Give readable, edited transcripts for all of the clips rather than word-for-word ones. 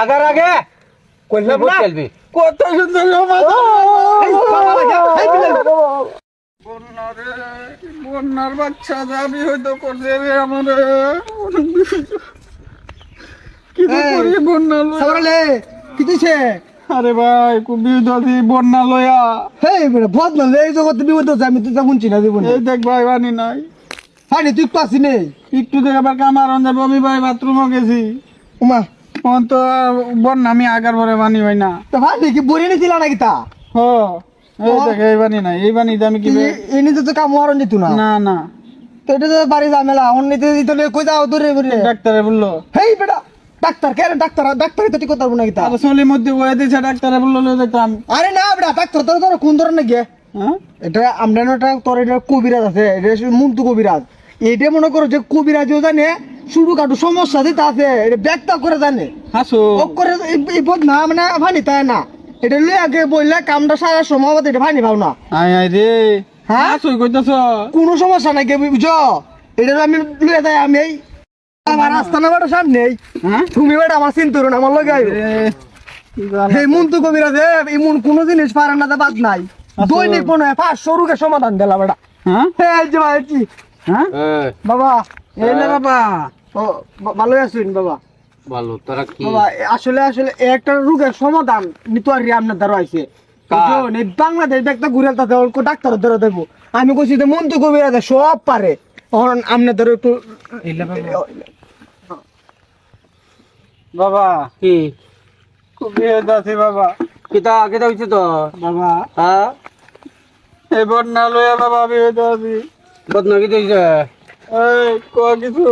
agar আগে কইলাম না চলবি কত সুন্দর বন্যার বাচ্চা যাবি হয়তো করছে রে আমার কি করি বন্যা সাবরালে কি দিছে আরে ভাই খুব বিপদ বন্যা লয়া হেই বড় বহুত না এই জগৎ বিপদ আছে আমি তো শুনছি না জীবন এই দেখ ভাই পানি নাই পানি তুই পাসি নেই একটু দেখ আবার কামার অন যাবো আমি ভাই বাথরুমও গেছি উমা অন তো বন্যা আমি আগার পরে পানি হয় না তো পানি কি বড়ি নিছিল নাকি তা হ এই দেখ এই পানি নাই এই পানিতে আমি কি এনে তো কাম হরন দিত না না না তো এটা তো বাড়ি ঝামেলা অন্যতে দিত কই যাও দূরে দূরে ডাক্তারে বললো হেই বেটা ডাক্তার কে ডাক্তার তো ঠিক কথা বলবো নাকি তা আর চলির মধ্যে বয়ে দিয়েছে ডাক্তারে বললো দেখতাম আরে না বেটা ডাক্তার তোর কোন ধরনের গে হ্যাঁ এটা আমরা একটা তোর এটা কবিরাজ আছে এটা মুন্টু কবিরাজ এইটা মনে করো যে কবিরাজও জানে শুরু কাটু সমস্যা দিতে আছে এটা ব্যাখ্যা করে জানে হাসো ও করে এই পদ না মানে ভানি তাই না এটা লই আগে বললে কামটা সারা সময় আমাদের এটা ভানি পাও না আয় আয় রে হ্যাঁ হাসোই কইতাছ কোনো সমস্যা নাই কে বুঝছো এটা আমি লইয়া যাই আমি এই আমার রাস্তা না বাটা সামনে হ্যাঁ তুমি বেটা আমার চিন্তা না আমার লগে আইও এই মুন্টু কবিরাজ এমন কোনো জিনিস পারে না বাদ নাই দৈনিক মনে হয় 500 রুকে সমাধান দিলা বেটা হ্যাঁ এই যে ভাই কি হ্যাঁ বাবা এই না বাবা ও ভালো আছেন বাবা ভালো তোরা কি বাবা আসলে একটা রোগের সমাধান নিতে আর আপনার দ্বারা আইছে বুঝুন এই বাংলাদেশ একটা ঘুরে তাতে ডাক্তার ধরে দেবো আমি কইছি যে মন তো কবিরা সব পারে তখন আপনার ধরো একটু বাবা কি খুব বিপদ আছে বাবা কিতা কিতা হইছে তো বাবা হ্যাঁ এই বন্যা লইয়া বাবা বিপদ আছি বদনা কি হইছে এই কিছু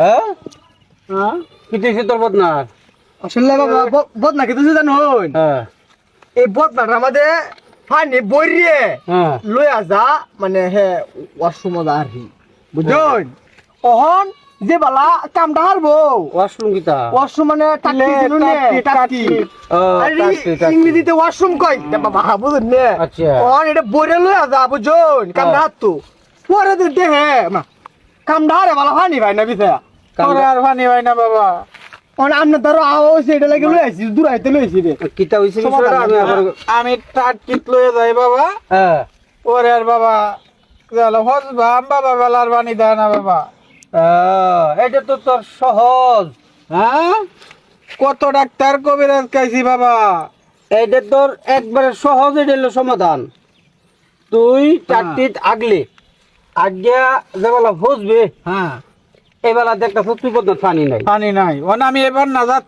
হ্যাঁ হ্যাঁ কি হইছে তোর বদনার আসলে বাবা বদনা কি তুই জানো হ্যাঁ এই বদনাটা আমাদের ফানি বইরিয়ে হ্যাঁ লইয়া যা মানে হে ওয়াশরুম আর হি বুঝুন অহন যে বালা কামটা হারবো ওয়াশরুম কিতা ওয়াশরুম মানে টাকি দিলু নে টাকি ও টাকি ইংরেজিতে ওয়াশরুম কই বাবা বুঝুন নে আচ্ছা অন এটা বইরে লইয়া যা বুঝুন কামটা হাতু পরে দিতে হে মা কামটা হারে বালা ফানি ভাই না বিছা তোর আর পানি হয় না বাবা অন আমনে ধরো আওছে এটা লাগে লই আইছি দূরাইতে লইছি রে কিতা হইছে বিষয়টা আমি আবার আমি টাটকিট লইয়া যাই বাবা হ্যাঁ ওরে আর বাবা গেল হজবা বাবা বেলার পানি দেয় না বাবা এটা তো তোর সহজ হ্যাঁ কত ডাক্তার কবিরাজ খাইছি বাবা এইটা তোর একবারে সহজ এটা হলো সমাধান তুই চারটিত আগলে আজ্ঞা যেবেলা বুঝবে হ্যাঁ এবেলা দেখতে তুই বদনা পানি নাই পানি নাই ও না আমি এবার না যাচ্ছি